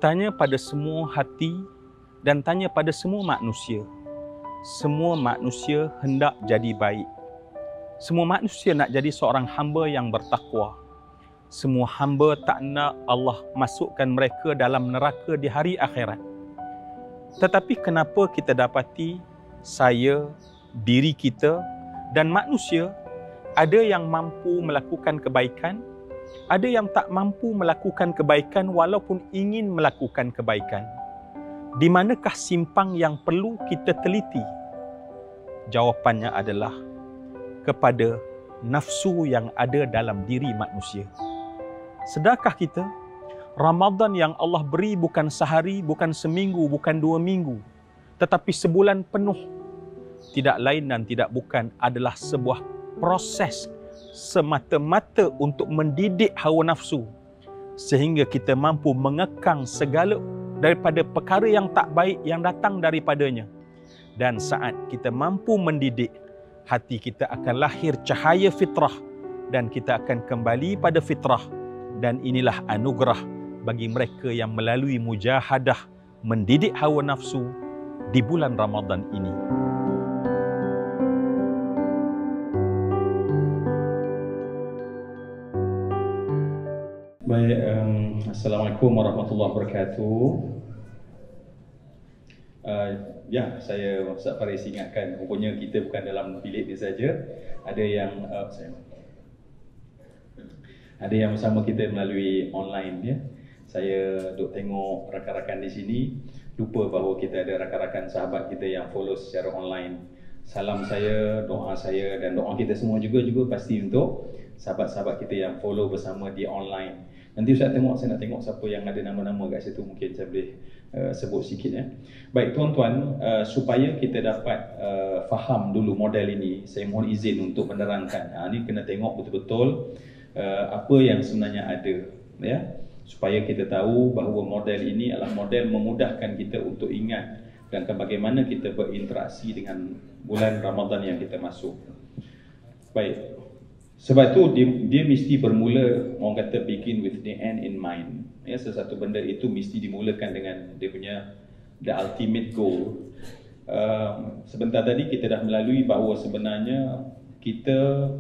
bertanya pada semua hati dan tanya pada semua manusia. Semua manusia hendak jadi baik. Semua manusia nak jadi seorang hamba yang bertakwa. Semua hamba tak nak Allah masukkan mereka dalam neraka di hari akhirat. Tetapi kenapa kita dapati saya, diri kita dan manusia ada yang mampu melakukan kebaikan, ada yang tak mampu melakukan kebaikan walaupun ingin melakukan kebaikan. Di manakah simpang yang perlu kita teliti? Jawapannya adalah kepada nafsu yang ada dalam diri manusia. Sedarkah kita Ramadan yang Allah beri bukan sehari, bukan seminggu, bukan 2 minggu, tetapi sebulan penuh, tidak lain dan tidak bukan adalah sebuah proses semata-mata untuk mendidik hawa nafsu sehingga kita mampu mengekang segala daripada perkara yang tak baik yang datang daripadanya. Dan saat kita mampu mendidik, hati kita akan lahir cahaya fitrah dan kita akan kembali pada fitrah. Dan inilah anugerah bagi mereka yang melalui mujahadah mendidik hawa nafsu di bulan Ramadan ini. Baik, Assalamualaikum warahmatullahi wabarakatuh. Ya, saya Ustaz Faris ingatkan, rupanya kita bukan dalam bilik dia saja. Ada yang bersama kita melalui online ya. Saya duk tengok rakan-rakan di sini, lupa bahawa kita ada rakan-rakan sahabat kita yang follow secara online. Salam saya, doa saya dan doa kita semua juga pasti untuk sahabat-sahabat kita yang follow bersama di online. Nanti saya nak tengok siapa yang ada nama-nama kat situ, mungkin saya boleh sebut sikit ya. Baik tuan-tuan, supaya kita dapat faham dulu model ini, saya mohon izin untuk menerangkan. Ini kena tengok betul-betul apa yang sebenarnya ada ya, supaya kita tahu bahawa model ini adalah model memudahkan kita untuk ingat dan bagaimana kita berinteraksi dengan bulan Ramadan yang kita masuk. Baik. Sebab tu dia mesti bermula, orang kata begin with the end in mind. Ya, sesuatu benda itu mesti dimulakan dengan dia punya the ultimate goal. Sebentar tadi kita dah melalui bahawa sebenarnya kita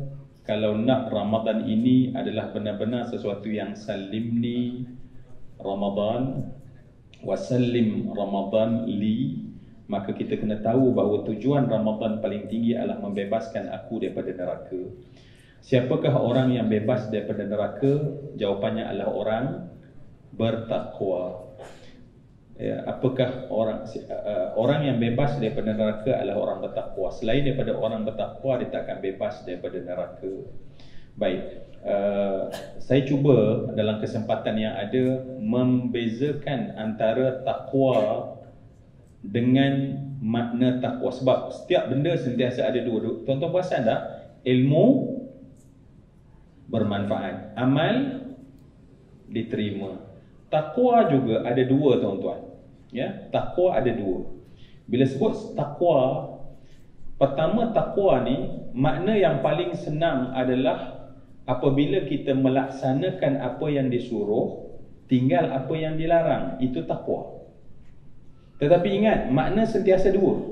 kalau nak Ramadan ini adalah benar-benar sesuatu yang salimni Ramadan wasallim Ramadan li, maka kita kena tahu bahawa tujuan Ramadan paling tinggi adalah membebaskan aku daripada neraka. Siapakah orang yang bebas daripada neraka? Jawapannya adalah orang bertakwa. Ya, apakah orang yang bebas daripada neraka adalah orang bertakwa. Selain daripada orang bertakwa, dia tak akan bebas daripada neraka. Baik, saya cuba dalam kesempatan yang ada membezakan antara takwa dengan makna takwa. Sebab setiap benda sentiasa ada dua. Tuan-tuan perasan tak? Ilmu bermanfaat, amal diterima. Takwa juga ada dua tuan-tuan. Ya, takwa ada dua. Bila sebut takwa, pertama takwa ni makna yang paling senang adalah apabila kita melaksanakan apa yang disuruh, tinggal apa yang dilarang, itu takwa. Tetapi ingat, makna sentiasa dua.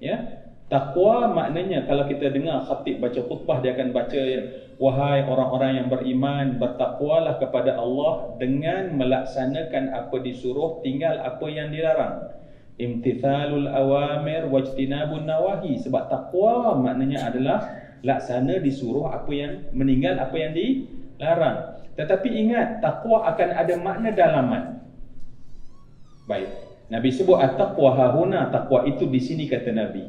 Ya, takwa maknanya kalau kita dengar khatib baca khutbah, dia akan baca, wahai orang-orang yang beriman, bertakwalah kepada Allah dengan melaksanakan apa disuruh, tinggal apa yang dilarang. Imtithalul awamir wajtinabun nawahi. Sebab takwa maknanya adalah laksana disuruh apa yang, meninggal apa yang dilarang. Tetapi ingat, takwa akan ada makna dalaman. Baik, Nabi sebut at-taqwa hahuna, takwa itu di sini kata Nabi.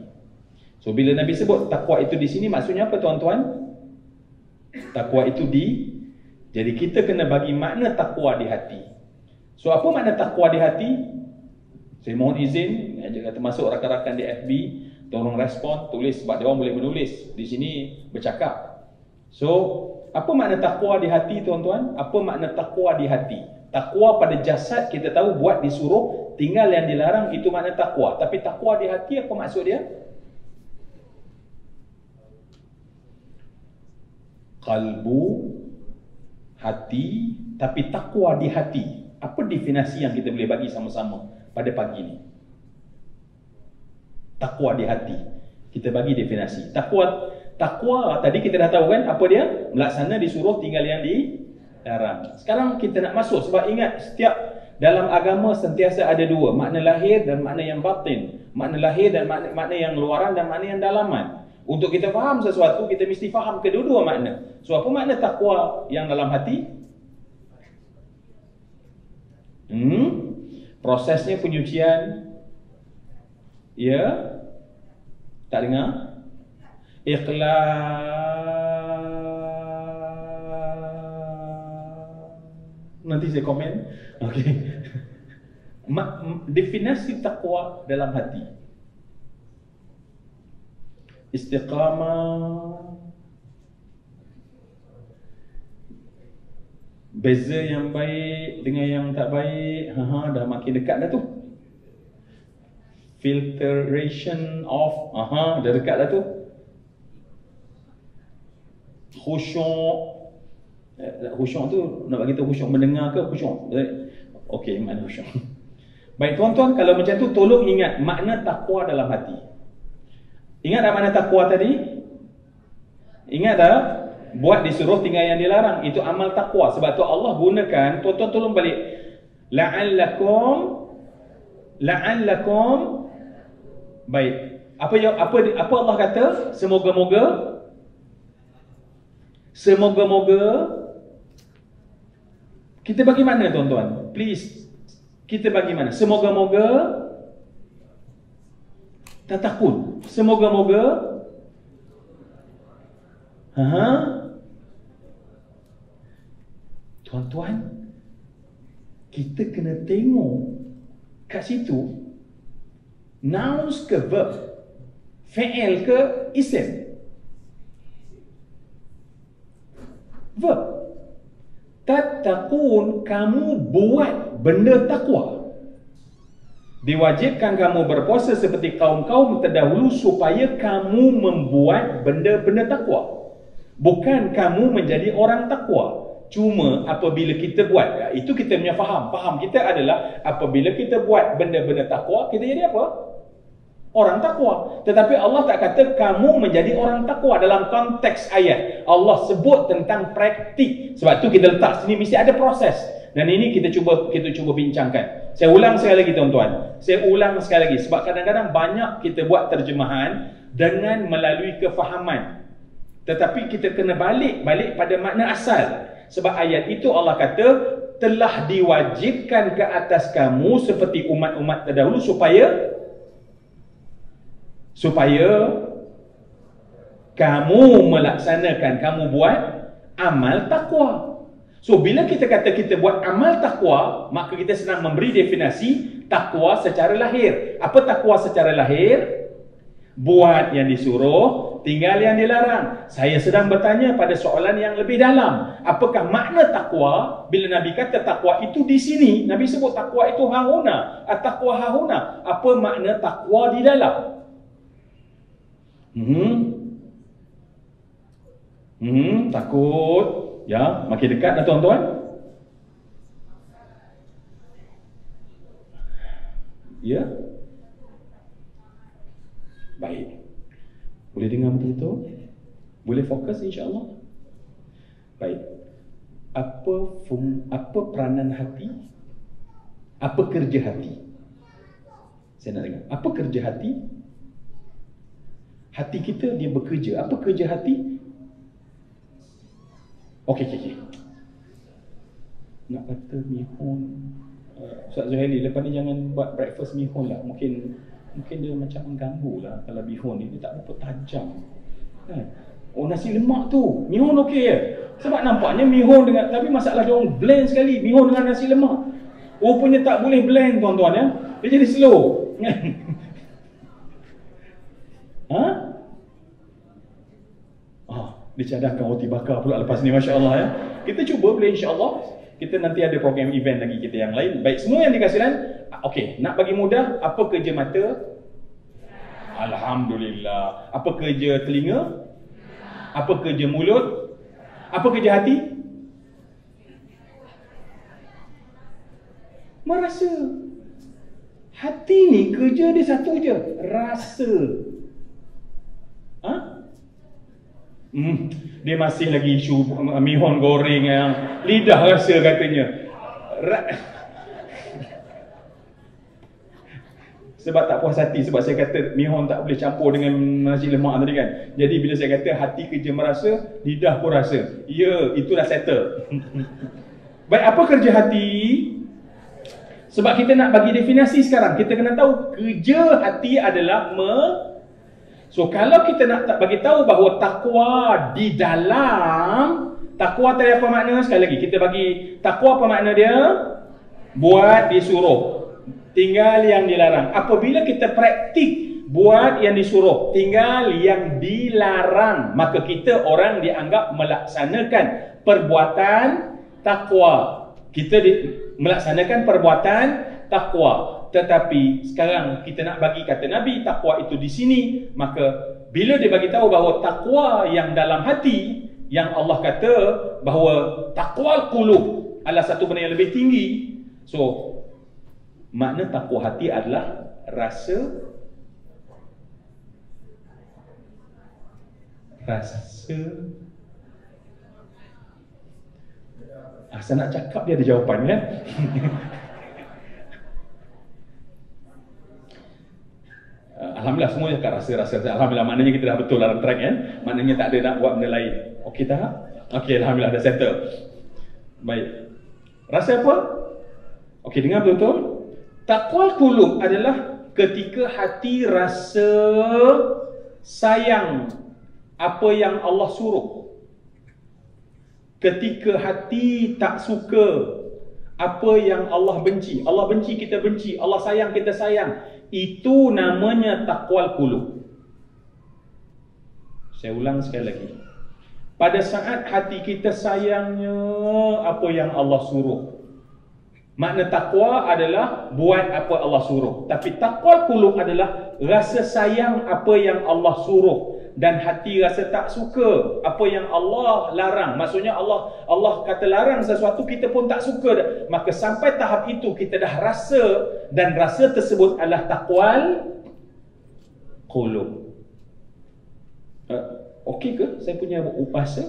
So bila Nabi sebut takwa itu di sini, maksudnya apa tuan-tuan? Takwa itu jadi kita kena bagi makna takwa di hati. So apa makna takwa di hati? Saya mohon izin, termasuk rakan-rakan di FB, tolong respon, tulis, sebab dia orang boleh menulis di sini, bercakap. So apa makna takwa di hati tuan-tuan? Apa makna takwa di hati? Takwa pada jasad kita tahu, buat disuruh, tinggal yang dilarang, itu makna takwa. Tapi takwa di hati apa maksud dia? Qalbu, hati, tapi takwa di hati. Apa definisi yang kita boleh bagi sama-sama pada pagi ni? Takwa di hati. Kita bagi definisi. Takwa tadi kita dah tahu kan apa dia? Melaksana disuruh, tinggal yang dilarang. Sekarang kita nak masuk, sebab ingat setiap dalam agama sentiasa ada dua, makna lahir dan makna yang batin. Makna lahir dan makna yang luaran dan makna yang dalaman. Untuk kita faham sesuatu, kita mesti faham kedua-dua makna. So apa makna takwa yang dalam hati? Prosesnya penyucian. Ya. Tak dengar? Ikhlas. Nanti saya komen. Okey. Definisi takwa dalam hati. Istiqamah. Beza yang baik dengan yang tak baik, dah makin dekat dah tu. Filtration of, dah dekat dah tu. Khusyuk. Khusyuk tu nak bagi tahu khusyuk mendengar ke khusyuk? Okey, makna khusyuk. Baik tuan-tuan, kalau macam tu tolong ingat makna takwa dalam hati. Ingat tak makna takwa tadi? Ingat tak? Buat disuruh, tinggal yang dilarang. Itu amal takwa. Sebab tu Allah gunakan, tuan-tuan tolong balik. La'allakum. Baik. Apa Allah kata? Semoga-moga kita bagi mana tuan-tuan? Please. Kita bagi mana? Semoga-moga tak takut. Semoga-moga tuan-tuan, kita kena tengok kat situ nouns ke verb, fi'il ke isim. Verb. Tattaqun, kamu buat benda takwa. Diwajibkan kamu berpuasa seperti kaum-kaum terdahulu supaya kamu membuat benda-benda takwa. Bukan kamu menjadi orang takwa. Cuma apabila kita buat, itu kita punya faham. Faham kita adalah apabila kita buat benda-benda takwa, kita jadi apa? Orang takwa. Tetapi Allah tak kata kamu menjadi orang takwa dalam konteks ayat. Allah sebut tentang praktik. Sebab tu kita letak sini mesti ada proses. Dan ini kita cuba bincangkan. Saya ulang sekali lagi tuan-tuan. Saya ulang sekali lagi. Sebab kadang-kadang banyak kita buat terjemahan dengan melalui kefahaman. Tetapi kita kena balik pada makna asal. Sebab ayat itu Allah kata telah diwajibkan ke atas kamu seperti umat-umat terdahulu supaya kamu melaksanakan, kamu buat amal takwa. So bila kita kata kita buat amal takwa, maka kita senang memberi definisi takwa secara lahir. Apa takwa secara lahir? Buat yang disuruh, tinggal yang dilarang. Saya sedang bertanya pada soalan yang lebih dalam. Apakah makna takwa? Bila Nabi kata takwa itu di sini, Nabi sebut takwa itu hahuna, at-taqwa hahuna. Apa makna takwa di dalam? Takut. Ya, makin dekat dah tuan-tuan. Ya. Baik. Boleh dengar betul-betul? Boleh fokus insya-Allah? Baik. Apa peranan hati? Apa kerja hati? Saya nak dengar. Apa kerja hati? Hati kita dia bekerja. Apa kerja hati? Okey. Nak kata mihun. Ustaz Zuhaili, lepas ni jangan buat breakfast mihun lah. Mungkin dia macam mengganggu lah. Kalau mihun ni dia tak berapa tajam kan? Oh, nasi lemak tu mihun okey ya? Sebab nampaknya mihun dengan, tapi masalah dia orang blend sekali mihun dengan nasi lemak. Rupanya tak boleh blend tuan-tuan ya. Dia jadi slow. Dicadangkan roti bakar pula lepas ni, Masya Allah ya. Kita cuba boleh insya-Allah. Kita nanti ada program event lagi kita yang lain. Baik, semua yang dikasihkan. Okey, nak bagi mudah, apa kerja mata? Alhamdulillah. Apa kerja telinga? Apa kerja mulut? Apa kerja hati? merasa. Hati ni kerja dia satu je, rasa. Dia masih lagi isu mihon goreng yang lidah rasa katanya. Sebab tak puas hati, sebab saya kata mihon tak boleh campur dengan nasi lemak tadi kan. Jadi bila saya kata hati kerja merasa, lidah pun rasa. Ya, itulah settle. Baik, apa kerja hati? Sebab kita nak bagi definisi sekarang, kita kena tahu kerja hati adalah So kalau kita nak bagi tahu bahawa takwa di dalam, takwa tadi apa makna? Sekali lagi kita bagi takwa apa makna dia? Buat disuruh, tinggal yang dilarang. Apabila kita praktik buat yang disuruh, tinggal yang dilarang, maka kita orang dianggap melaksanakan perbuatan takwa. Kita melaksanakan perbuatan takwa. Tetapi sekarang kita nak bagi kata Nabi takwa itu di sini, maka bila dia bagi tahu bahawa takwa yang dalam hati, yang Allah kata bahawa takwa qulub adalah satu benda yang lebih tinggi. So makna takwa hati adalah rasa saya nak cakap dia ada jawapan kan. Alhamdulillah semua cakap rasa. Alhamdulillah, maknanya kita dah betul dalam track kan. Maknanya tak ada nak buat benda lain. Okey tak? Okey, alhamdulillah dah settle. Baik. Rasa apa? Okey, dengar betul-betul. Taqwal qulub adalah ketika hati rasa sayang apa yang Allah suruh. Ketika hati tak suka apa yang Allah benci. Allah benci, kita benci. Allah sayang, kita sayang. Itu namanya taqwal qulub. Saya ulang sekali lagi. Pada saat hati kita sayangnya apa yang Allah suruh. Makna takwa adalah buat apa Allah suruh. Tapi taqwal qulub adalah rasa sayang apa yang Allah suruh dan hati rasa tak suka apa yang Allah larang. Maksudnya Allah kata larang sesuatu, kita pun tak suka. Maka sampai tahap itu kita dah rasa, dan rasa tersebut adalah taqwal qulub. Okey ke saya punya bahasa?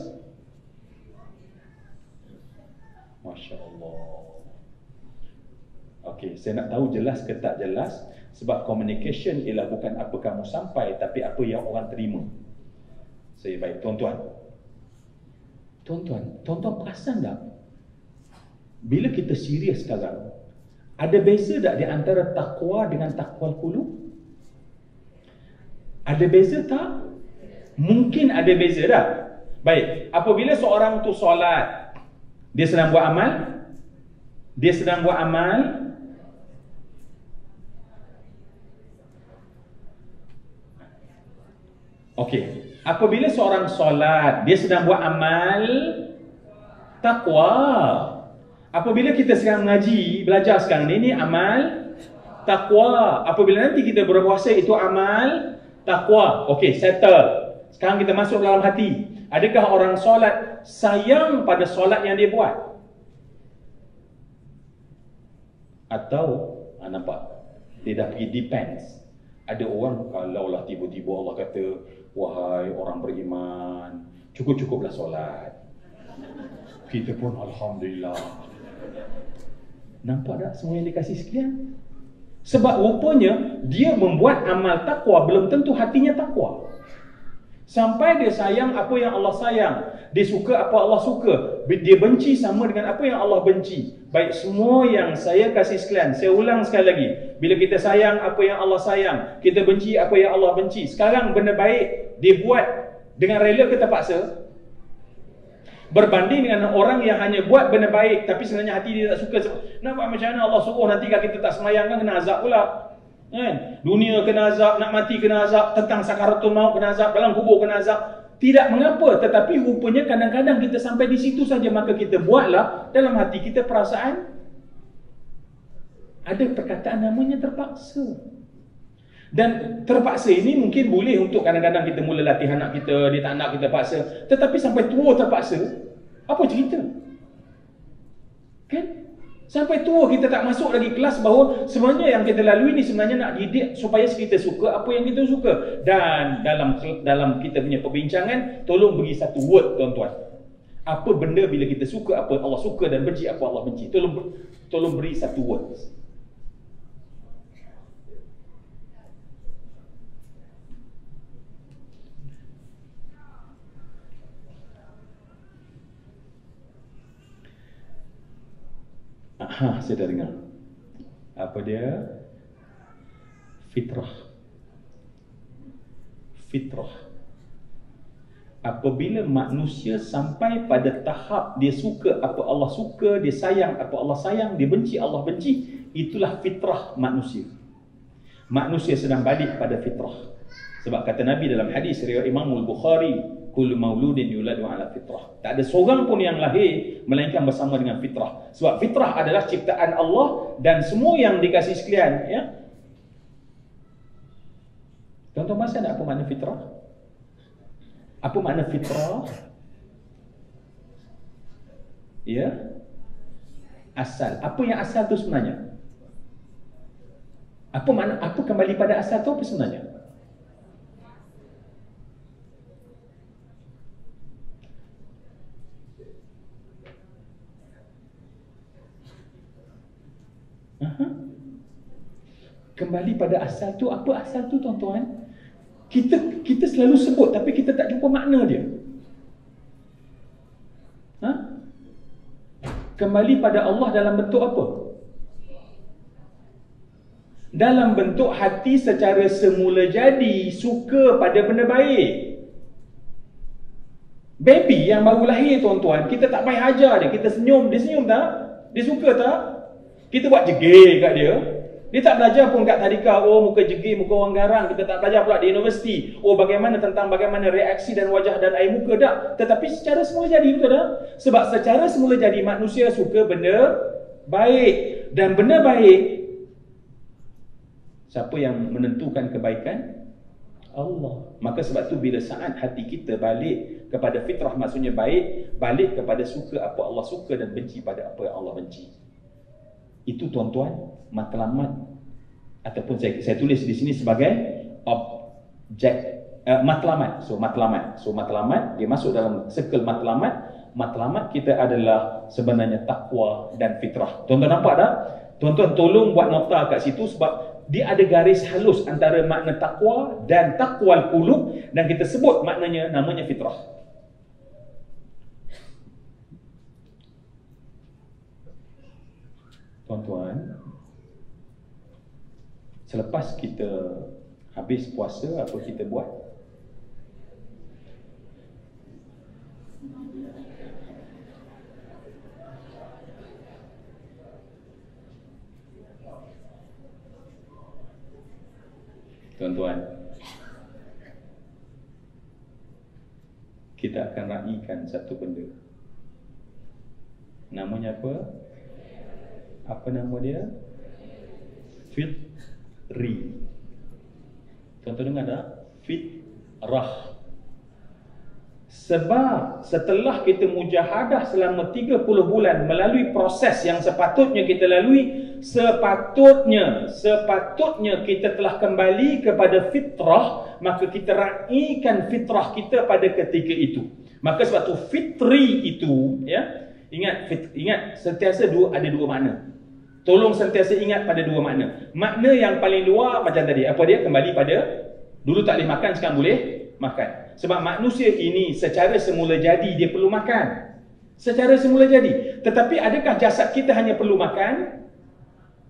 Masya-Allah. Okey, saya nak tahu jelas ke tak jelas, sebab communication ialah bukan apa kamu sampai, tapi apa yang orang terima. Saya baik, tuan-tuan perasan tak? Bila kita serius sekarang, ada beza tak di antara takwa dengan taqwal qulub? Ada beza tak? Mungkin ada beza dah. Baik, apabila seorang tu solat, dia sedang buat amal. Okey, apabila seorang solat, dia sedang buat amal takwa. Apabila kita sekarang mengaji, belajar sekarang ini amal takwa. Apabila nanti kita berpuasa, itu amal takwa. Okey, settle. Sekarang kita masuk dalam hati. Adakah orang solat sayang pada solat yang dia buat? Atau nampak? Dia dah pergi depends. Ada orang kalaulah tiba-tiba Allah kata, wahai orang beriman, cukup-cukuplah solat. Kita pun alhamdulillah. Nampak tak semua yang dikasih sekian? Sebab rupanya dia membuat amal takwa, belum tentu hatinya takwa. Sampai dia sayang apa yang Allah sayang, dia suka apa Allah suka, dia benci sama dengan apa yang Allah benci. Baik, semua yang saya kasih sekalian, saya ulang sekali lagi. Bila kita sayang apa yang Allah sayang, kita benci apa yang Allah benci. Sekarang benda baik dia buat dengan rela ke terpaksa? Berbanding dengan orang yang hanya buat benda baik tapi sebenarnya hati dia tak suka. Nak buat macam mana Allah suruh, nanti kalau kita tak semayang kan kena azab pula. Kan? Dunia kena azab, nak mati kena azab, tentang sakaratul maut kena azab, dalam kubur kena azab. Tidak mengapa, tetapi rupanya kadang-kadang kita sampai di situ saja, maka kita buatlah dalam hati kita perasaan. Ada perkataan namanya terpaksa. Dan terpaksa ini mungkin boleh untuk kadang-kadang kita mula latih anak kita, dia tak nak kita paksa. Tetapi sampai tua terpaksa, apa cerita? Kan? Sampai tua kita tak masuk lagi kelas bahawa sebenarnya yang kita lalui ni sebenarnya nak didik supaya kita suka apa yang kita suka. Dan dalam kita punya perbincangan, tolong beri satu word tuan-tuan. Apa benda bila kita suka, apa Allah suka, dan benci apa Allah benci. Tolong beri satu word. Saya dah dengar. Apa dia? Fitrah. Fitrah. Apabila manusia sampai pada tahap dia suka apa Allah suka, dia sayang apa Allah sayang, dia benci Allah benci, itulah fitrah manusia. Manusia sedang balik pada fitrah. Sebab kata Nabi dalam hadis riwayat Imam Al-Bukhari, kullu mauludin yuladu ala fitrah. Tak ada seorang pun yang lahir melainkan bersama dengan fitrah. Sebab fitrah adalah ciptaan Allah dan semua yang dikasih sekalian, ya. Tuan-tuan masih ada apa makna fitrah? Apa makna fitrah? Ya. Asal. Apa yang asal tu sebenarnya? Apa kembali pada asal tu apa sebenarnya? Kembali pada asal tu, apa asal tu tuan-tuan? Kita selalu sebut tapi kita tak jumpa makna dia. Kembali pada Allah dalam bentuk apa? Dalam bentuk hati secara semula jadi suka pada benda baik. Baby yang baru lahir tuan-tuan, kita tak payah ajar dia, kita senyum, dia senyum tak? Dia suka tak? Kita buat jegir kat dia. Dia tak belajar pun kat tadika, oh muka jegir, muka orang garang. Kita tak belajar pula di universiti, oh bagaimana reaksi dan wajah dan air muka, tak. Tetapi secara semula jadi, betul tak? Sebab secara semula jadi manusia suka benda baik. Dan benda baik, siapa yang menentukan kebaikan? Allah. Maka sebab tu bila saat hati kita balik kepada fitrah, maksudnya baik, balik kepada suka apa Allah suka dan benci pada apa yang Allah benci. Itu tuan-tuan matlamat, ataupun saya tulis di sini sebagai objek matlamat. So matlamat dia masuk dalam circle matlamat. Matlamat kita adalah sebenarnya takwa dan fitrah. Tuan-tuan nampak tak? Tuan-tuan tolong buat nota kat situ sebab dia ada garis halus antara makna takwa dan taqwal qulub, dan kita sebut maknanya, namanya fitrah. Tuan-tuan, selepas kita habis puasa, apa kita buat? Tuan-tuan, kita akan raikan satu benda. Namanya apa? Apa nama dia? Fitri. Tuan-tuan dengar tak? Fitrah. Sebab setelah kita mujahadah selama 30 bulan melalui proses yang sepatutnya kita lalui, sepatutnya kita telah kembali kepada fitrah, maka kita raikan fitrah kita pada ketika itu. Maka sebab tu fitri itu, ya, ingat sentiasa ada dua makna. Tolong sentiasa ingat pada dua makna. Makna yang paling luar macam tadi, apa dia? Kembali pada dulu tak boleh makan, sekarang boleh makan. Sebab manusia ini secara semula jadi dia perlu makan. Secara semula jadi. Tetapi adakah jasad kita hanya perlu makan?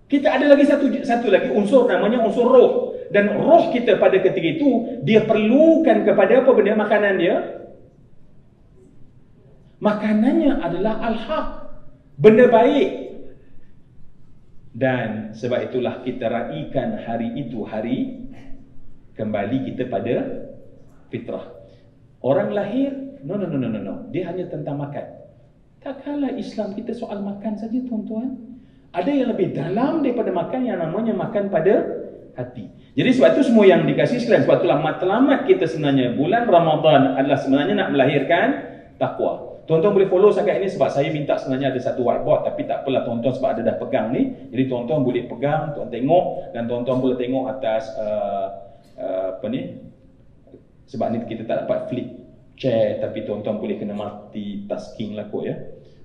Kita ada lagi satu lagi unsur, namanya unsur roh. Dan roh kita pada ketika itu dia perlukan kepada apa benda makanan dia? Makanannya adalah al-haq, benda baik. Dan sebab itulah kita raikan hari itu hari kembali kita pada fitrah. Orang lahir, no. Dia hanya tentang makan. Takkanlah Islam kita soal makan saja tuan-tuan. Ada yang lebih dalam daripada makan, yang namanya makan pada hati. Jadi sebab itu semua yang dikasih sekalian, sebab itulah matlamat kita sebenarnya bulan Ramadan adalah sebenarnya nak melahirkan takwa. Tuan-tuan boleh follow setakat ini sebab saya minta sebenarnya ada satu whiteboard, tapi tak apalah tuan-tuan sebab ada dah pegang ni. Jadi tuan-tuan boleh pegang, tuan tengok, dan tuan-tuan boleh tengok atas apa ni? Sebab ni kita tak dapat flip chair, tapi tuan-tuan boleh kena multitasking lah kot ya.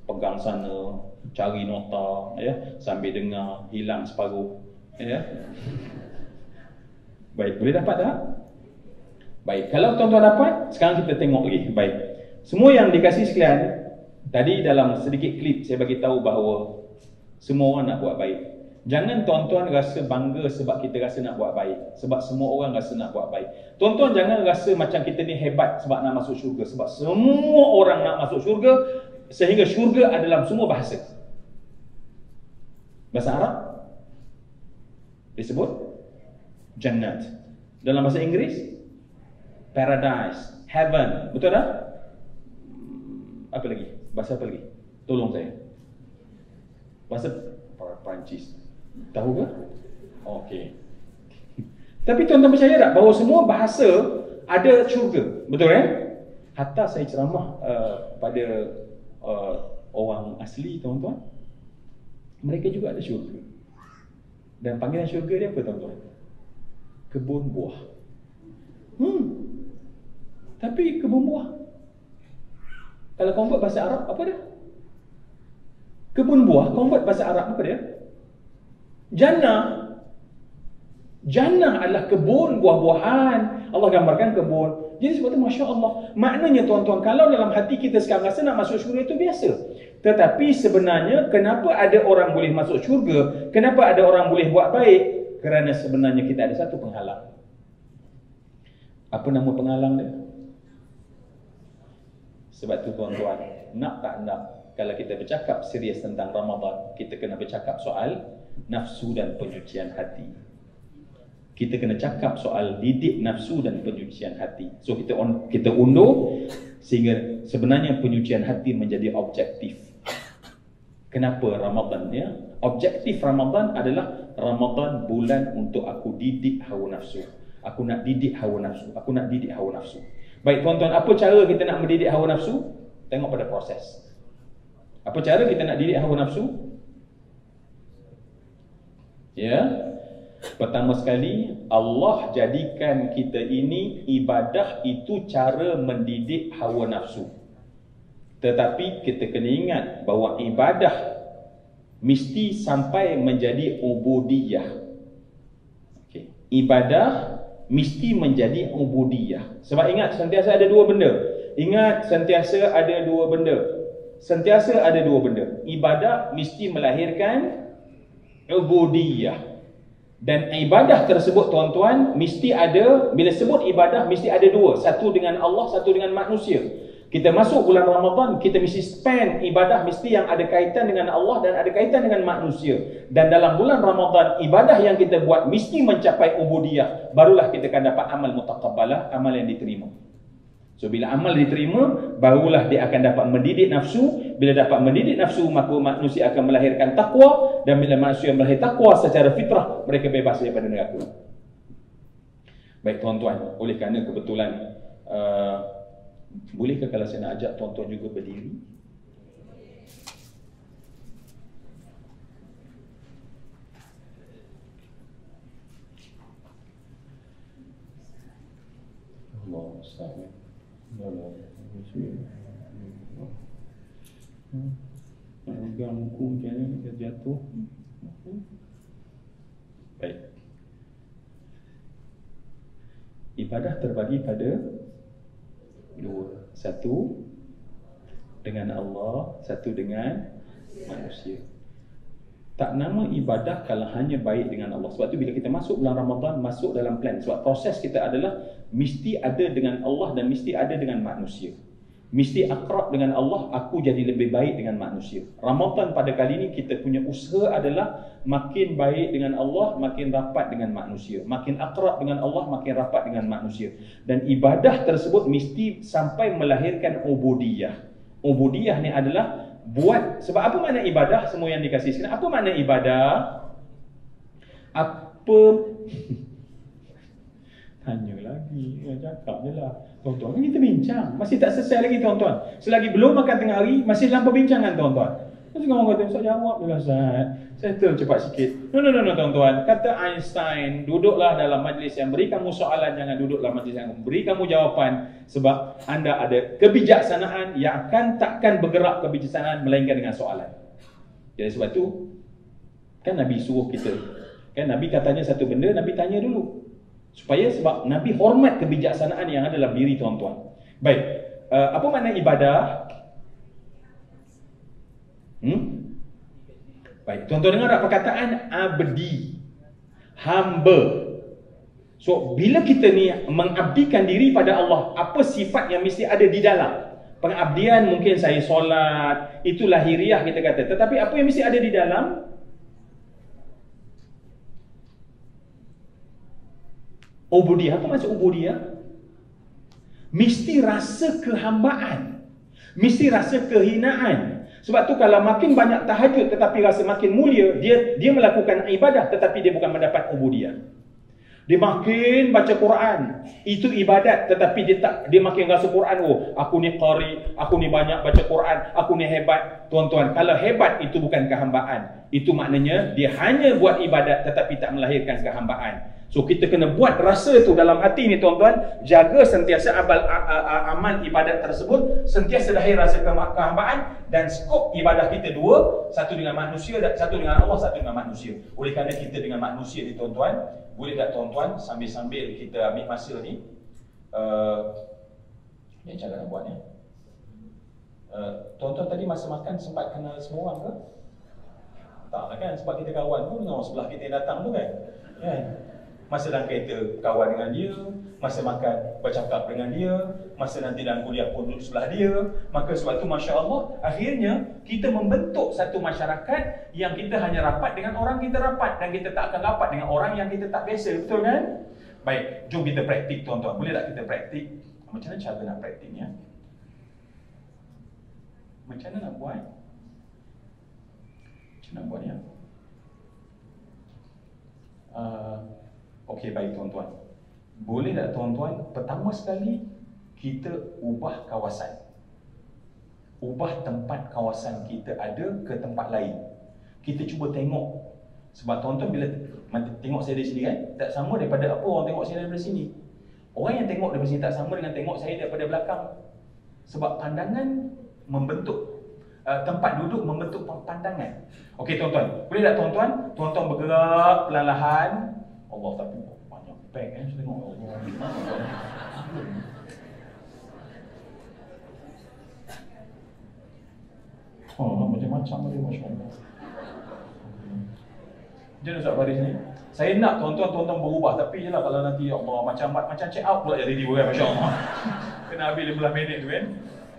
Pegang sana, cari nota ya, sambil dengar, hilang separuh ya. Baik, boleh dapat tak? Baik, kalau tuan-tuan dapat, sekarang kita tengok lagi. Baik. Semua yang dikasih sekalian, tadi dalam sedikit klip saya bagi tahu bahawa semua orang nak buat baik. Jangan tuan-tuan rasa bangga sebab kita rasa nak buat baik, sebab semua orang rasa nak buat baik. Tuan-tuan jangan rasa macam kita ni hebat sebab nak masuk syurga, sebab semua orang nak masuk syurga, sehingga syurga ada dalam semua bahasa. Bahasa Arab disebut Jannat. Dalam bahasa Inggeris Paradise, Heaven. Betul tak? Apa lagi? Bahasa apa lagi? Tolong saya. Bahasa Perancis. Tahu ke? Okey. Tapi tuan-tuan percaya tak bahawa semua bahasa ada syurga? Betul kan? Hatta saya ceramah pada orang asli tuan-tuan, mereka juga ada syurga. Dan panggilan syurga dia apa tuan-tuan? Kebun buah. Tapi kebun buah, kalau convert bahasa Arab apa dia? Kebun buah convert bahasa Arab apa dia? Jannah. Jannah adalah kebun buah-buahan. Allah gambarkan kebun. Jadi sebab itu Masya Allah, maknanya tuan-tuan, kalau dalam hati kita sekarang rasa nak masuk syurga itu biasa. Tetapi sebenarnya kenapa ada orang boleh masuk syurga? Kenapa ada orang boleh buat baik? Kerana sebenarnya kita ada satu penghalang. Apa nama penghalang dia? Sebab tu tuan-tuan, nak tak nak, kalau kita bercakap serius tentang Ramadan, kita kena bercakap soal nafsu dan penyucian hati. Kita kena cakap soal didik nafsu dan penyucian hati. So kita undur sehingga sebenarnya penyucian hati menjadi objektif. Kenapa Ramadan ya? Objektif Ramadan adalah Ramadan bulan untuk aku didik hawa nafsu. Aku nak didik hawa nafsu. Aku nak didik hawa nafsu. Baik tuan-tuan, apa cara kita nak mendidik hawa nafsu? Tengok pada proses. Apa cara kita nak didik hawa nafsu? Ya. Pertama sekali, Allah jadikan kita ini ibadah itu cara mendidik hawa nafsu. Tetapi kita kena ingat bahawa ibadah mesti sampai menjadi ubudiyah. Okay. Ibadah mesti menjadi ubudiyah. Sebab ingat, sentiasa ada dua benda. Ingat, sentiasa ada dua benda. Sentiasa ada dua benda. Ibadah mesti melahirkan ubudiyah. Dan ibadah tersebut tuan-tuan mesti ada, bila sebut ibadah mesti ada dua. Satu dengan Allah, satu dengan manusia. Kita masuk bulan Ramadan, kita mesti spend ibadah mesti yang ada kaitan dengan Allah dan ada kaitan dengan manusia. Dan dalam bulan Ramadan, ibadah yang kita buat mesti mencapai ubudiyah. Barulah kita akan dapat amal mutaqabbalah, amal yang diterima. So bila amal diterima, barulah dia akan dapat mendidik nafsu. Bila dapat mendidik nafsu, maka manusia akan melahirkan takwa. Dan bila manusia melahirkan takwa secara fitrah, mereka bebas daripada neraka. Baik tuan-tuan, oleh kerana kebetulan bolehkah kalau saya nak ajak tuan-tuan juga berdiri? Allah Ustaz. Pegang muka macam ni, dia jatuh. Baik. Ibadah terbagi pada dua. Satu dengan Allah, satu dengan manusia. Tak nama ibadah kalau hanya baik dengan Allah. Sebab tu bila kita masuk bulan Ramadan, masuk dalam plan. Sebab proses kita adalah mesti ada dengan Allah dan mesti ada dengan manusia. Mesti akrab dengan Allah, aku jadi lebih baik dengan manusia. Ramadan pada kali ini kita punya usaha adalah makin baik dengan Allah, makin rapat dengan manusia. Makin akrab dengan Allah, makin rapat dengan manusia. Dan ibadah tersebut mesti sampai melahirkan ubudiyah. Ubudiyah ni adalah buat. Sebab apa makna ibadah? Semua yang dikasih sekarang, apa makna ibadah? Apa Tanya lagi, cakap je lah. Tuan-tuan, kan kita bincang. Masih tak selesai lagi tuan-tuan. Selagi belum makan tengah hari, masih dalam perbincangan tuan-tuan. Terus orang kata, Ustaz jawab je lah Ustaz. Settle cepat sikit. No tuan-tuan. Kata Einstein, duduklah dalam majlis yang beri kamu soalan, jangan duduk dalam majlis yang beri kamu jawapan. Sebab anda ada kebijaksanaan yang takkan bergerak kebijaksanaan melainkan dengan soalan. Jadi sebab tu, kan Nabi suruh kita. Kan Nabi katanya satu benda, Nabi tanya dulu. Sebab Nabi hormat kebijaksanaan yang ada dalam diri tuan-tuan. Baik, apa makna ibadah? Baik, tuan-tuan dengar tak perkataan abdi, hamba. So, bila kita ni mengabdikan diri pada Allah, apa sifat yang mesti ada di dalam? Pengabdian mungkin saya solat, itu lahiriah kita kata. Tetapi apa yang mesti ada di dalam? Ubudiyah. Apa maksud ubudiyah? Mesti rasa kehambaan, mesti rasa kehinaan. Sebab tu kalau makin banyak tahajud tetapi rasa makin mulia, dia melakukan ibadah tetapi dia bukan mendapat ubudiyah. Dia makin baca Quran, itu ibadat, tetapi dia makin rasa Quran, oh aku ni qari, aku ni banyak baca Quran, aku ni hebat. Tuan-tuan, kalau hebat itu bukan kehambaan. Itu maknanya dia hanya buat ibadat tetapi tak melahirkan kehambaan. So kita kena buat rasa tu dalam hati ni tuan-tuan, jaga sentiasa amal ibadat tersebut sentiasa lahir rasa kehambaan, dan skop ibadah kita dua, satu dengan manusia dan satu dengan Allah, satu dengan manusia. Oleh kerana kita dengan manusia ni tuan-tuan, boleh tak tuan-tuan sambil-sambil kita ambil masa ni, ni cara nak buat ni. Tuan-tuan tadi masa makan sempat kenal semua orang ke? Tak lah kan, sebab kita kawan pun dengan orang sebelah kita yang datang tu kan. Masa dalam kereta kawan dengan dia, masa makan bercakap dengan dia, masa nanti dalam kuliah pun duduk sebelah dia. Maka sebab tu Masya Allah, akhirnya kita membentuk satu masyarakat yang kita hanya rapat dengan orang kita rapat, dan kita tak akan rapat dengan orang yang kita tak biasa. Betul kan? Baik, jom kita praktik tuan-tuan. Boleh tak kita praktik? Macam mana cara nak praktiknya? Macam mana nak buat? Macam mana nak buat ya? Okey, baik tuan-tuan. Boleh tak tuan-tuan, pertama sekali kita ubah kawasan. Ubah tempat kawasan kita ada ke tempat lain. Kita cuba tengok. Sebab tuan-tuan bila tengok saya dari sini kan, tak sama daripada apa orang tengok saya daripada sini. Orang yang tengok daripada sini tak sama dengan tengok saya daripada belakang. Sebab pandangan membentuk, tempat duduk membentuk pandangan. Okey tuan-tuan, boleh tak tuan-tuan? Tuan-tuan bergerak perlahan-lahan. Allah, tapi banyak beg kan, saya tengok Allah. Oh, macam-macam dia, Masya Allah. Jadi Ustaz Faris ni, saya nak tuan-tuan berubah, tapi jelah kalau nanti Allah macam check out pula jadi dia kan, Masya Allah. Kena habis 15 minit tu kan.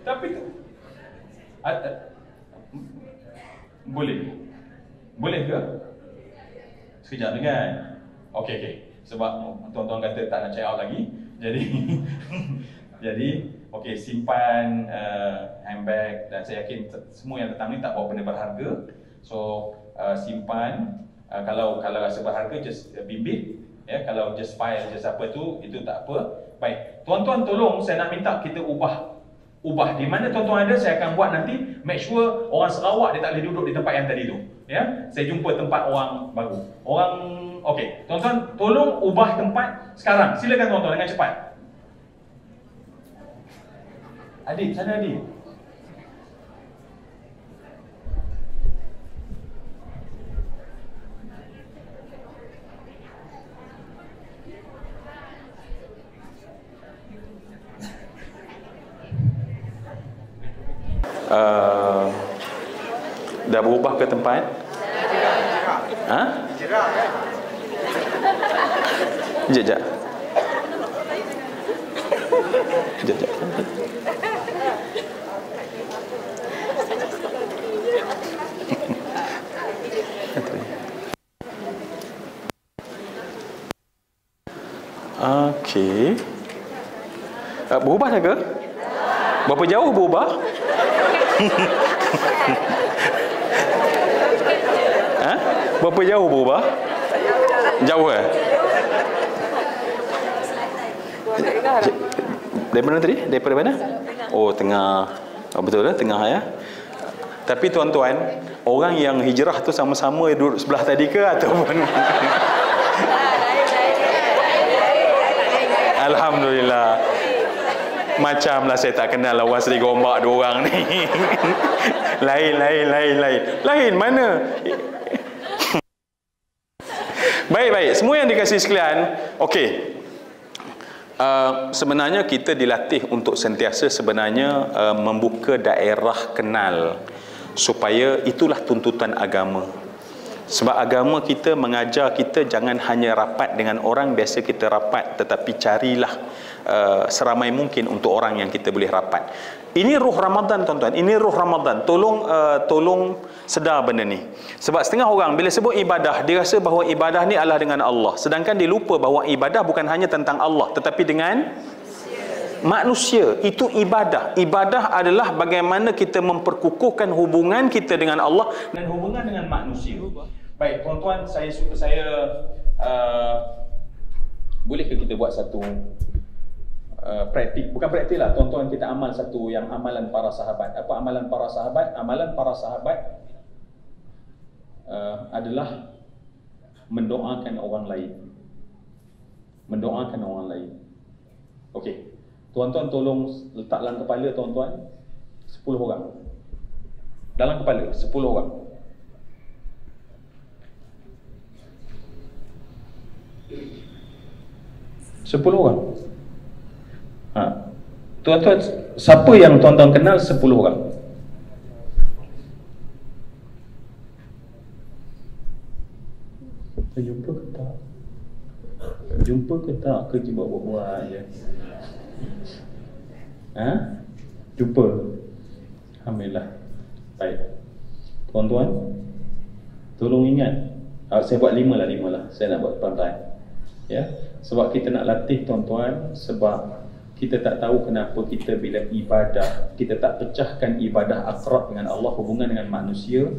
Tapi tu boleh ke? Sekejap kan? Okey. Sebab tuan-tuan kata tak nak check out lagi. Jadi okey, simpan handbag, dan saya yakin semua yang datang ni tak bawa benda berharga. So simpan. Kalau rasa berharga just bimbit ya. Kalau just file just apa tu, itu tak apa. Baik, tuan-tuan tolong saya nak minta kita ubah di mana tuan-tuan ada, saya akan buat nanti. Make sure orang Sarawak dia tak boleh duduk di tempat yang tadi tu ya. Saya jumpa tempat orang baru. Okey, tuan-tuan tolong ubah tempat sekarang. Silakan tuan-tuan dengan cepat. Adib, sana Adib. Dah berubah ke tempat? Jerak kan? Sekejap. Okey. Berubah dah ke? Berapa jauh berubah? Berapa jauh berubah? Jauh Daripada mana tadi? Daripada mana? Oh, tengah. Oh, betul lah, tengah ya. Tapi tuan-tuan, orang yang hijrah tu sama-sama duduk sebelah tadi ke ataupun? Alhamdulillah. Macamlah saya tak kenal lawan Seri Gombak dua orang ni. Lain mana? Baik. Semua yang dikasihi sekalian, okey. Sebenarnya kita dilatih untuk sentiasa sebenarnya membuka daerah kenal, supaya itulah tuntutan agama. Sebab agama kita mengajar kita jangan hanya rapat dengan orang biasa kita rapat, tetapi carilah seramai mungkin untuk orang yang kita boleh rapat. Ini ruh Ramadan tuan-tuan, ini ruh Ramadan. Tolong sedar benda ni. Sebab setengah orang bila sebut ibadah, dia rasa bahawa ibadah ni adalah dengan Allah, sedangkan dia lupa bahawa ibadah bukan hanya tentang Allah, tetapi dengan manusia. Itu ibadah. Ibadah adalah bagaimana kita memperkukuhkan hubungan kita dengan Allah dan hubungan dengan manusia. Baik tuan-tuan, saya bolehkah kita buat satu praktik, bukan praktik lah tuan-tuan, kita amal satu yang amalan para sahabat. Apa amalan para sahabat? Amalan para sahabat adalah mendoakan orang lain. Mendoakan orang lain. Okey, tuan-tuan tolong letak dalam kepala tuan-tuan 10 orang. Dalam kepala 10 orang. Sepuluh orang. Tuan-tuan, siapa yang tuan-tuan kenal 10 orang? Jumpa ke tak? Jumpa ke tak? Ke cuma buat-buat je? Jumpa? Alhamdulillah. Baik. Tuan-tuan, tolong ingat. Saya buat 5 lah. Saya nak buat pelan-pelan. Ya, sebab kita nak latih tuan-tuan, sebab kita tak tahu kenapa kita bila ibadah, kita tak pecahkan ibadah akrab dengan Allah, hubungan dengan manusia.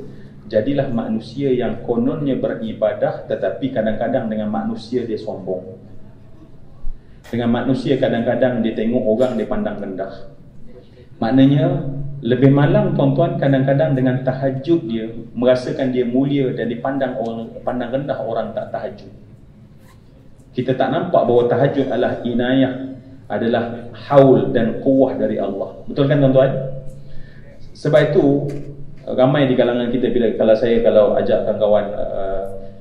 Jadilah manusia yang kononnya beribadah, tetapi kadang-kadang dengan manusia dia sombong. Dengan manusia kadang-kadang dia tengok orang dia pandang rendah. Maknanya lebih malang tuan-tuan, kadang-kadang dengan tahajud dia merasakan dia mulia dan dipandang orang, pandang rendah orang tak tahajud. Kita tak nampak bahawa tahajud adalah inayah, adalah haul dan kuwah dari Allah. Betul kan tuan-tuan? Sebab itu ramai di kalangan kita, kalau ajak kawan-kawan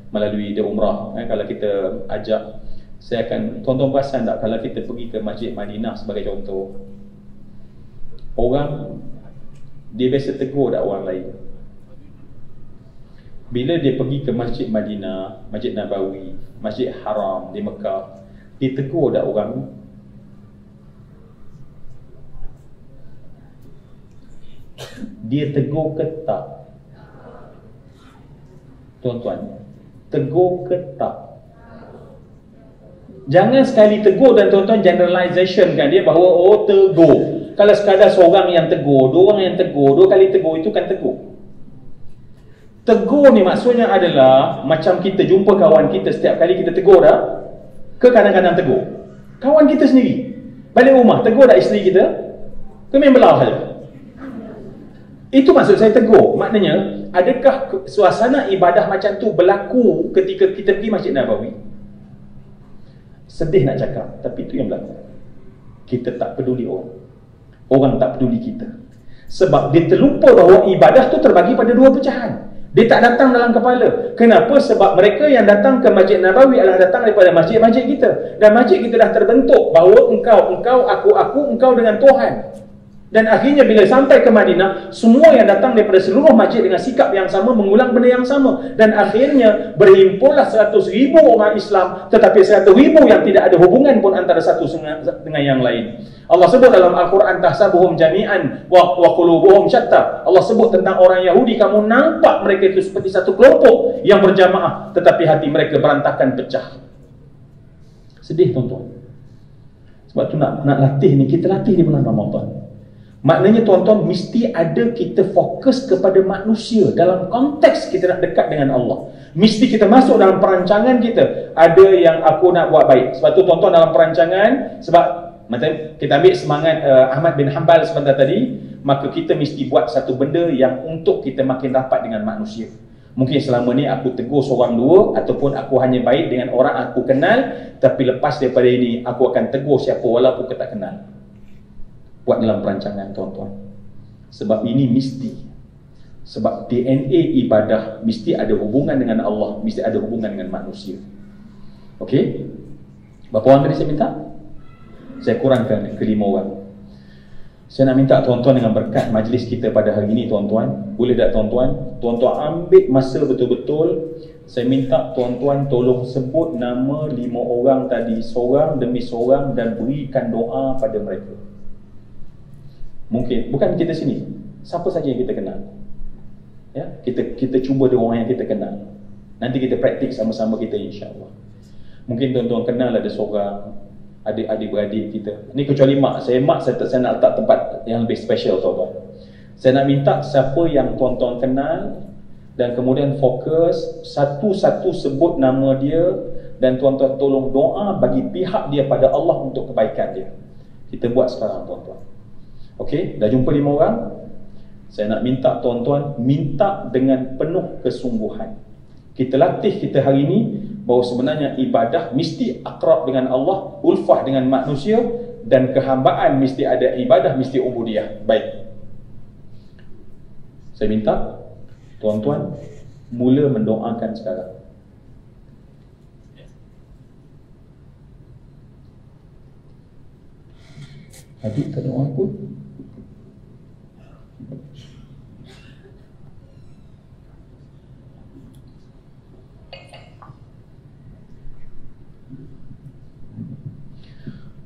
melalui dia umrah, kalau kita ajak, saya akan, tuan-tuan perasan tak kalau kita pergi ke Masjid Madinah sebagai contoh, orang dia biasa tegur tak orang lain. Bila dia pergi ke Masjid Madinah, Masjid Nabawi, Masjid Haram di Mekah, dia tegur tak orang? Dia tegur ke tak? Tuan-tuan, tegur ke tak? Jangan sekali tegur dan tuan-tuan generalization kan dia bahawa oh tegur. Kalau sekadar seorang yang tegur, dua orang yang tegur, 2 kali tegur, itu kan tegur. Tegur ni maksudnya adalah macam kita jumpa kawan kita, setiap kali kita tegur dah, ke kadang-kadang tegur kawan kita sendiri, balik rumah tegur dah isteri kita, ke main belah saja. Itu maksud saya tegur. Maknanya, adakah suasana ibadah macam tu berlaku ketika kita pergi Masjid Nabawi? Sedih nak cakap, tapi itu yang berlaku. Kita tak peduli orang tak peduli kita. Sebab dia terlupa bahawa ibadah tu terbagi pada 2 pecahan. Dia tak datang dalam kepala. Kenapa? Sebab mereka yang datang ke Masjid Nabawi adalah datang daripada masjid-masjid kita. Dan masjid kita dah terbentuk bahawa engkau, aku, engkau dengan Tuhan. Dan akhirnya bila sampai ke Madinah, semua yang datang daripada seluruh masjid dengan sikap yang sama, mengulang benda yang sama. Dan akhirnya berhimpunlah 100,000 orang Islam, tetapi 100,000 yang tidak ada hubungan pun antara satu dengan yang lain. Allah sebut dalam Al-Quran, tahsabuhum jami'an wa qulubuhum syatta. Allah sebut tentang orang Yahudi, kamu nampak mereka itu seperti satu kelompok yang berjamaah, tetapi hati mereka berantakan, pecah. Sedih tuan-tuan. Sebab tu nak latih ni, kita latih di bulan Ramadan. Maknanya tuan-tuan, mesti ada kita fokus kepada manusia dalam konteks kita nak dekat dengan Allah. Mesti kita masuk dalam perancangan kita, ada yang aku nak buat baik. Sebab tu tuan-tuan, dalam perancangan, sebab macam kita ambil semangat Ahmad bin Hanbal sebentar tadi, maka kita mesti buat satu benda yang untuk kita makin rapat dengan manusia. Mungkin selama ni aku tegur seorang dua, ataupun aku hanya baik dengan orang aku kenal, tapi lepas daripada ini aku akan tegur siapa walaupun kita tak kenal. Buat dalam perancangan tuan-tuan. Sebab ini mesti. Sebab DNA ibadah mesti ada hubungan dengan Allah, mesti ada hubungan dengan manusia. Okey? Berapa orang tadi saya minta? Saya kurangkan ke 5 orang. Saya nak minta tuan-tuan dengan berkat majlis kita pada hari ini tuan-tuan. Boleh tak tuan-tuan? Tuan-tuan ambil masa betul-betul. Saya minta tuan-tuan tolong sebut nama 5 orang tadi, seorang demi seorang, dan berikan doa pada mereka. Mungkin bukan kita sini, siapa saja yang kita kenal. Ya, kita cuba dengan orang yang kita kenal. Nanti kita praktik sama-sama kita, insya-Allah. Mungkin tuan-tuan kenal ada seorang adik-beradik kita. Ni kecuali mak saya nak letak tempat yang lebih special tuan-tuan. Saya nak minta siapa yang tuan-tuan kenal, dan kemudian fokus satu-satu sebut nama dia, dan tuan-tuan tolong doa bagi pihak dia pada Allah untuk kebaikan dia. Kita buat sekarang tuan-tuan. Okey, dah jumpa 5 orang. Saya nak minta tuan-tuan minta dengan penuh kesungguhan. Kita latih kita hari ini bahawa sebenarnya ibadah mesti akrab dengan Allah, ulfah dengan manusia, dan kehambaan mesti ada ibadah, mesti ubudiyah. Baik. Saya minta tuan-tuan mula mendoakan sekarang. Adik tak doa pun.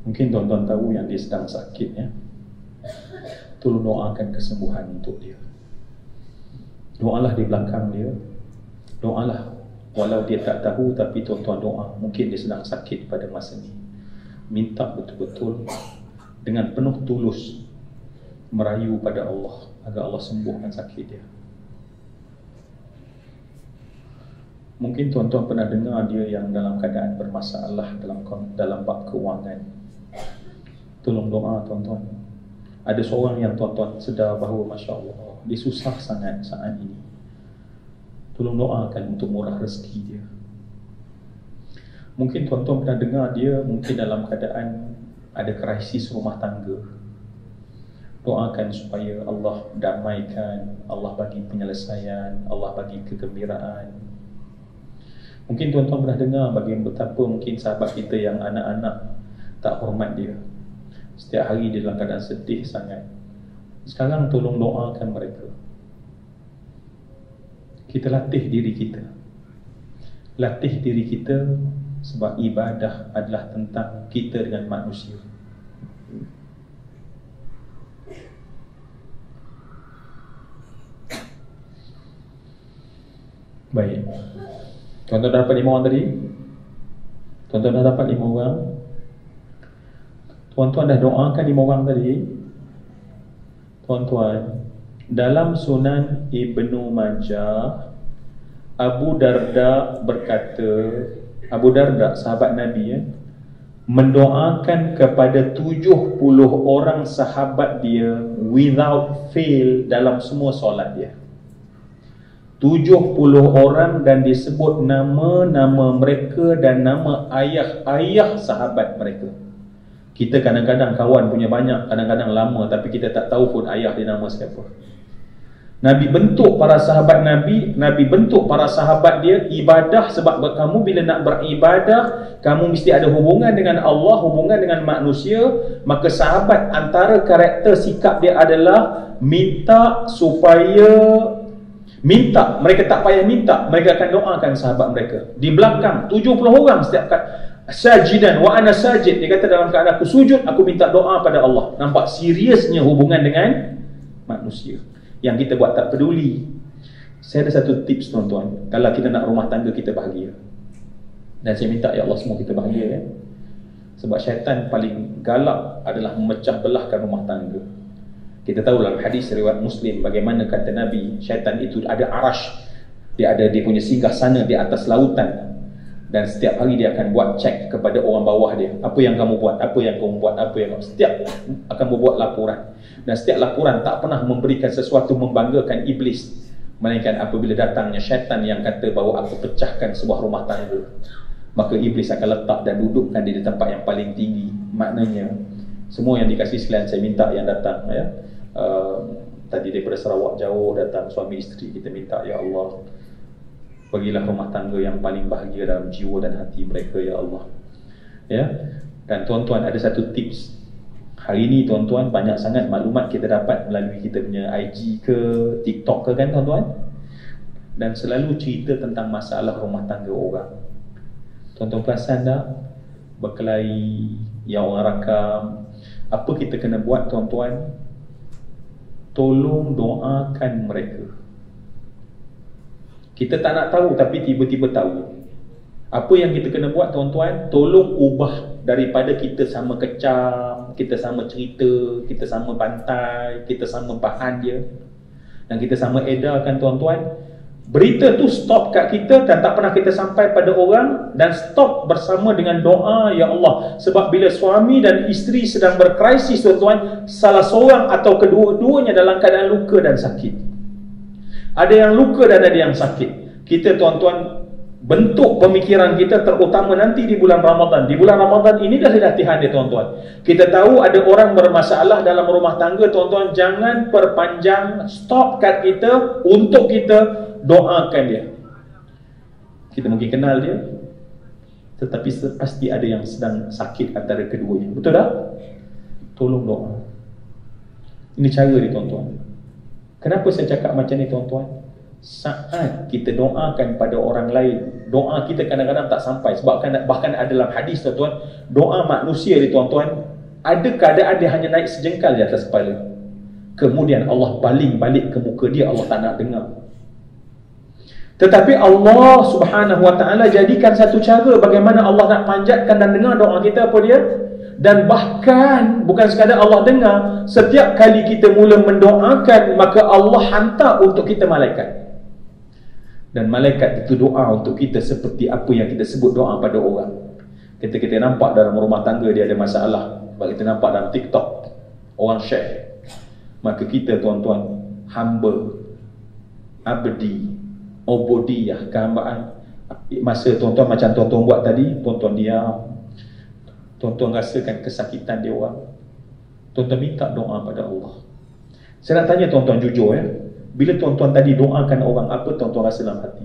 Mungkin tuan-tuan tahu yang dia sedang sakit, ya. Tolong doakan kesembuhan untuk dia. Doalah di belakang dia. Doalah. Walau dia tak tahu, tapi tuan-tuan doa. Mungkin dia sedang sakit pada masa ini. Minta betul-betul dengan penuh tulus merayu pada Allah agar Allah sembuhkan sakit dia. Mungkin tuan-tuan pernah dengar dia yang dalam keadaan bermasalah dalam bab kewangan. Tolong doa tuan-tuan. Ada seorang yang tuan-tuan sedar bahawa Masya Allah, dia susah sangat saat ini. Tolong doakan untuk murah rezeki dia. Mungkin tuan-tuan pernah dengar dia mungkin dalam keadaan ada krisis rumah tangga. Doakan supaya Allah damaikan, Allah bagi penyelesaian, Allah bagi kegembiraan. Mungkin tuan-tuan pernah dengar bagaimana betapa mungkin sahabat kita yang anak-anak tak hormat dia. Setiap hari dia dalam keadaan sedih sangat. Sekarang tolong doakan mereka. Kita latih diri kita. Latih diri kita, sebab ibadah adalah tentang kita dengan manusia. Baik. Tuan-tuan dah dapat 5 orang tadi? Tuan-tuan dah dapat 5 orang? Tuan-tuan dah doakan 5 orang tadi? Tuan-tuan, dalam Sunan Ibnu Majah, Abu Darda berkata, Abu Darda sahabat Nabi, ya, mendoakan kepada 70 orang sahabat dia without fail dalam semua solat dia. 70 orang, dan disebut nama-nama mereka dan nama ayah-ayah sahabat mereka. Kita kadang-kadang kawan punya banyak, kadang-kadang lama, tapi kita tak tahu pun ayah dia nama siapa. Nabi bentuk para sahabat Nabi bentuk para sahabat dia ibadah. Sebab kamu bila nak beribadah, kamu mesti ada hubungan dengan Allah, hubungan dengan manusia. Maka sahabat, antara karakter sikap dia adalah minta mereka tak payah minta, mereka akan doakan sahabat mereka di belakang. 70 orang setiap kali sajidan wa ana sajid, dia kata dalam keadaan aku sujud, aku minta doa pada Allah. Nampak seriusnya hubungan dengan manusia. Yang kita buat tak peduli. Saya ada satu tips tuan-tuan, kalau kita nak rumah tangga kita bahagia, dan saya minta ya Allah semua kita bahagia, ya. Sebab syaitan paling galak adalah memecah belahkan rumah tangga. Kita tahu dalam hadis riwayat Muslim bagaimana kata Nabi, syaitan itu ada arash, dia punya singgah sana di atas lautan, dan setiap hari dia akan buat cek kepada orang bawah dia, apa yang kamu buat, apa yang kamu buat, apa yang kamu, setiap akan membuat laporan, dan setiap laporan tak pernah memberikan sesuatu membanggakan iblis, melainkan apabila datangnya syaitan yang kata bahawa aku pecahkan sebuah rumah tangga, maka iblis akan letak dan dudukkan di tempat yang paling tinggi. Maknanya semua yang dikasih sekalian saya minta yang datang, ya, tadi daripada Sarawak jauh datang suami isteri, kita minta ya Allah, bagilah rumah tangga yang paling bahagia dalam jiwa dan hati mereka ya Allah, ya. Dan tuan-tuan, ada satu tips hari ini tuan-tuan, banyak sangat maklumat kita dapat melalui kita punya IG ke TikTok ke kan tuan-tuan, dan selalu cerita tentang masalah rumah tangga orang. Tuan-tuan perasan tak berkelahi yang orang rakam, apa kita kena buat tuan-tuan? Tolong doakan mereka. Kita tak nak tahu tapi tiba-tiba tahu. Apa yang kita kena buat tuan-tuan? Tolong ubah daripada kita sama kecam, kita sama cerita, kita sama bantai, kita sama bahan dia, dan kita sama edarkan tuan-tuan, berita tu stop kat kita dan tak pernah kita sampai pada orang, dan stop bersama dengan doa ya Allah. Sebab bila suami dan isteri sedang berkrisis tuan-tuan, salah seorang atau kedua-duanya dalam keadaan luka dan sakit. Ada yang luka dan ada yang sakit. Kita tuan-tuan, bentuk pemikiran kita terutama nanti di bulan Ramadan. Di bulan Ramadan ini dah latihan dia tuan-tuan. Kita tahu ada orang bermasalah dalam rumah tangga tuan-tuan, jangan perpanjang, stop kat kita untuk kita doakan dia. Kita mungkin kenal dia, tetapi pasti ada yang sedang sakit antara keduanya. Betul tak? Tolong doa. Ini cara dia tuan-tuan. Kenapa saya cakap macam ni tuan-tuan? Saat kita doakan pada orang lain, doa kita kadang-kadang tak sampai. Sebab bahkan ada dalam hadis tuan-tuan, doa manusia ni tuan-tuan, ada keadaan dia hanya naik sejengkal di atas kepala, kemudian Allah baling balik ke muka dia, Allah tak nak dengar. Tetapi Allah subhanahu wa ta'ala jadikan satu cara bagaimana Allah nak panjatkan dan dengar doa kita, apa dia? Dan bahkan bukan sekadar Allah dengar, setiap kali kita mula mendoakan, maka Allah hantar untuk kita malaikat. Dan malaikat itu doa untuk kita seperti apa yang kita sebut doa pada orang. Kita nampak dalam rumah tangga dia ada masalah, kita nampak dalam TikTok orang share, maka kita tuan-tuan, hamba, abdi, ubudiyah, kehambaan. Masa tuan-tuan macam tuan-tuan buat tadi, tuan-tuan diam, tuan-tuan rasakan kesakitan dia orang, tuan-tuan minta doa pada Allah. Saya nak tanya tuan-tuan jujur, ya, bila tuan-tuan tadi doakan orang, apa tuan-tuan rasa dalam hati?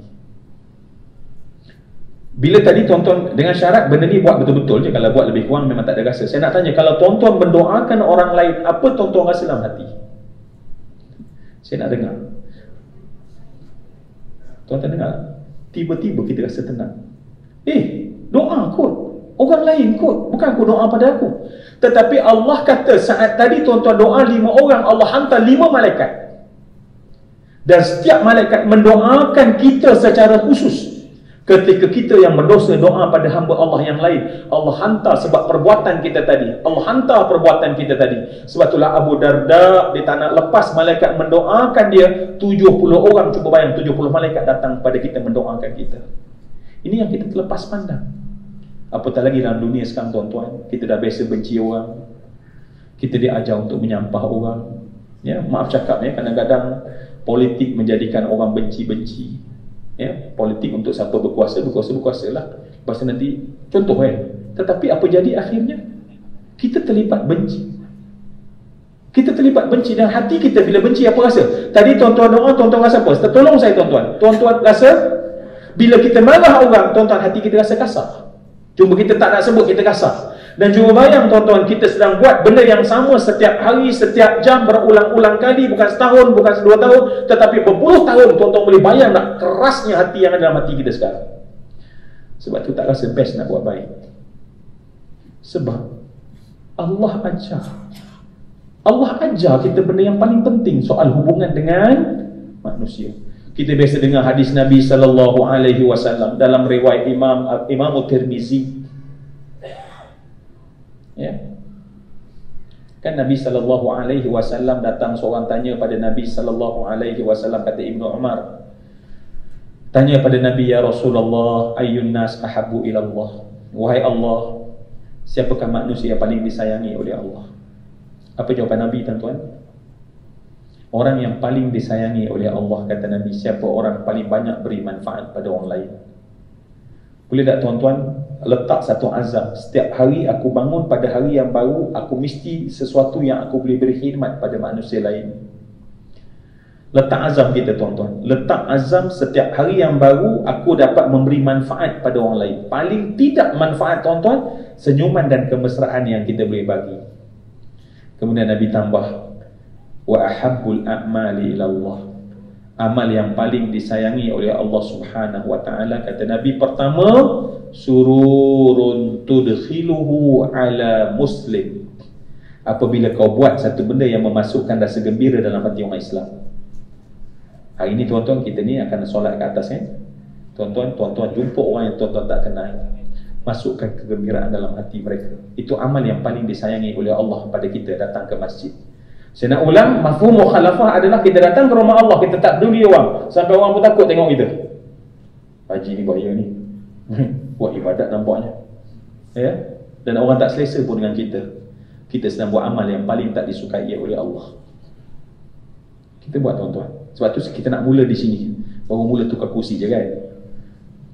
Bila tadi tuan-tuan dengan syarat benda ni buat betul-betul je, kalau buat lebih kurang memang tak ada rasa. Saya nak tanya, kalau tuan-tuan mendoakan orang lain, apa tuan-tuan rasa dalam hati? Saya nak dengar. Tuan-tuan dengar? Tiba-tiba kita rasa tenang. Doa kot, orang lain kot, bukan aku doa pada aku. Tetapi Allah kata saat tadi tuan-tuan doa 5 orang, Allah hantar 5 malaikat. Dan setiap malaikat mendoakan kita secara khusus. Ketika kita yang berdosa doa pada hamba Allah yang lain, Allah hantar sebab perbuatan kita tadi. Allah hantar perbuatan kita tadi. Sebab itulah Abu Darda dia tak nak lepas malaikat mendoakan dia. 70 orang, cuba bayang 70 malaikat datang pada kita mendoakan kita. Ini yang kita terlepas pandang. Apatah lagi dalam dunia sekarang tuan-tuan, kita dah biasa benci orang, kita diajar untuk menyampah orang, ya, maaf cakap, ya, kadang-kadang politik menjadikan orang benci-benci, ya, politik untuk siapa berkuasa lah. Lepas tu nanti contoh, tetapi apa jadi akhirnya? Kita terlibat benci. Kita terlibat benci, dan hati kita bila benci apa rasa? Tadi tuan-tuan doa, tuan-tuan rasa apa? Tolong saya tuan-tuan. Tuan-tuan rasa bila kita marah orang, tuan-tuan, hati kita rasa kasar. Cuma kita tak nak sebut kita kasar. Dan cuba bayang tuan-tuan, kita sedang buat benda yang sama setiap hari, setiap jam, berulang-ulang kali, bukan setahun, bukan 2 tahun, tetapi berpuluh tahun. Tuan-tuan boleh bayang tak kerasnya hati yang ada dalam hati kita sekarang. Sebab tu tak rasa best nak buat baik. Sebab Allah ajar kita benda yang paling penting, soal hubungan dengan manusia. Kita biasa dengar hadis Nabi SAW dalam riwayat Imam Tirmizi. Ya. Kan Nabi SAW datang, seorang tanya pada Nabi SAW, kata Ibnu Umar, tanya pada Nabi, ya Rasulullah, ayyun nas ahabbu ilallah, wahai Allah, siapakah manusia yang paling disayangi oleh Allah? Apa jawapan Nabi, tuan-tuan? Orang yang paling disayangi oleh Allah, kata Nabi, siapa orang paling banyak beri manfaat pada orang lain. Boleh tak tuan-tuan letak satu azam, setiap hari aku bangun pada hari yang baru, aku mesti sesuatu yang aku boleh beri khidmat pada manusia lain. Letak azam kita, tuan-tuan. Letak azam setiap hari yang baru aku dapat memberi manfaat pada orang lain. Paling tidak manfaat, tuan-tuan, senyuman dan kemesraan yang kita boleh bagi. Kemudian Nabi tambah, wa ahabbul a'mali ilallah, amal yang paling disayangi oleh Allah Subhanahu wa taala, kata Nabi, pertama, sururun tudkhiluhu ala muslim, apabila kau buat satu benda yang memasukkan rasa gembira dalam hati orang Islam. Hari ini tuan-tuan, kita ni akan solat ke atas kan? Tuan-tuan jumpa orang yang tuan-tuan tak kenal, masukkan kegembiraan dalam hati mereka. Itu amal yang paling disayangi oleh Allah pada kita datang ke masjid. Saya nak ulang, mafhum mukhalafah adalah kita datang ke rumah Allah, kita tak peduli orang, sampai orang pun takut tengok kita. Haji ni bahaya ni. Buat ibadat nampaknya. Ya? Dan orang tak selesa pun dengan kita. Kita sedang buat amal yang paling tak disukai oleh Allah. Kita buat, tuan-tuan. Sebab tu kita nak mula di sini. Baru mula tukar kursi je kan.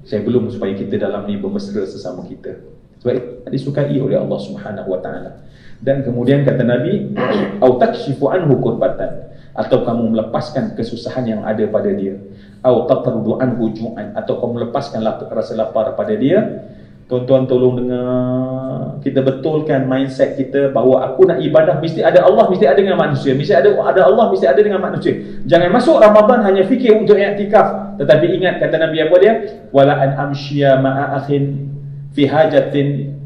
Saya belum, supaya kita dalam ni bermesra sesama kita. Sebab disukai oleh Allah Subhanahu wa taala. Dan kemudian kata Nabi, au takshifu anhu kurbatan, atau kamu melepaskan kesusahan yang ada pada dia, au taqrudu anhu ju'an, atau kamu melepaskan rasa lapar pada dia. Tuan-tuan tolong dengar, kita betulkan mindset kita bahawa aku nak ibadah mesti ada Allah, mesti ada dengan manusia, mesti ada Allah, mesti ada dengan manusia. Jangan masuk Ramadan hanya fikir untuk i'tikaf, tetapi ingat kata Nabi apa dia, wala an amshiya ma'a akhin fi hajatin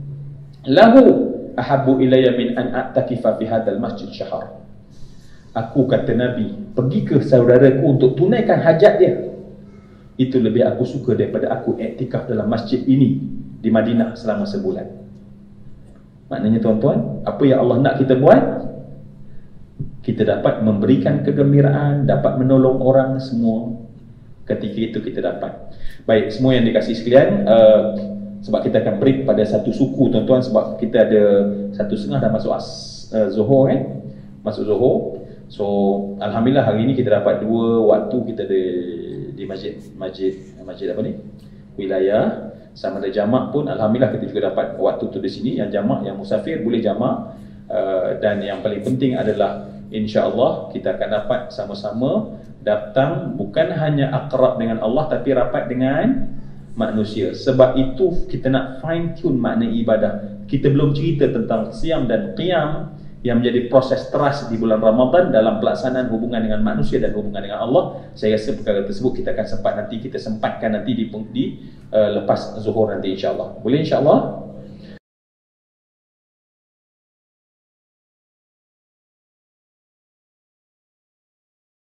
lahu ahabbu ilayya min an a'takifa fi hadzal masjid syahr. Aku, kata Nabi, pergi ke saudaraku untuk tunaikan hajat dia, itu lebih aku suka daripada aku iktikaf dalam masjid ini di Madinah selama sebulan. Maknanya tuan-tuan, apa yang Allah nak kita buat, kita dapat memberikan kegembiraan, dapat menolong orang semua. Ketika itu kita dapat. Baik, semua yang dikasih sekalian, sebab kita akan break pada satu suku, tuan-tuan, sebab kita ada 1:30 dah masuk Zuhur kan? Masuk Zuhur. So alhamdulillah hari ini kita dapat 2 waktu kita di masjid apa ni? Wilayah. Sama ada jamak pun alhamdulillah kita juga dapat waktu tu di sini. Yang jamak, yang musafir boleh jamak. Dan yang paling penting adalah insya-Allah kita akan dapat sama-sama datang bukan hanya akrab dengan Allah tapi rapat dengan manusia. Sebab itu kita nak fine tune makna ibadah. Kita belum cerita tentang siam dan qiyam yang menjadi proses trust di bulan Ramadan dalam pelaksanaan hubungan dengan manusia dan hubungan dengan Allah. Saya rasa perkara tersebut kita akan sempat nanti, kita sempatkan nanti di lepas zuhur nanti insya-Allah. Boleh insya-Allah?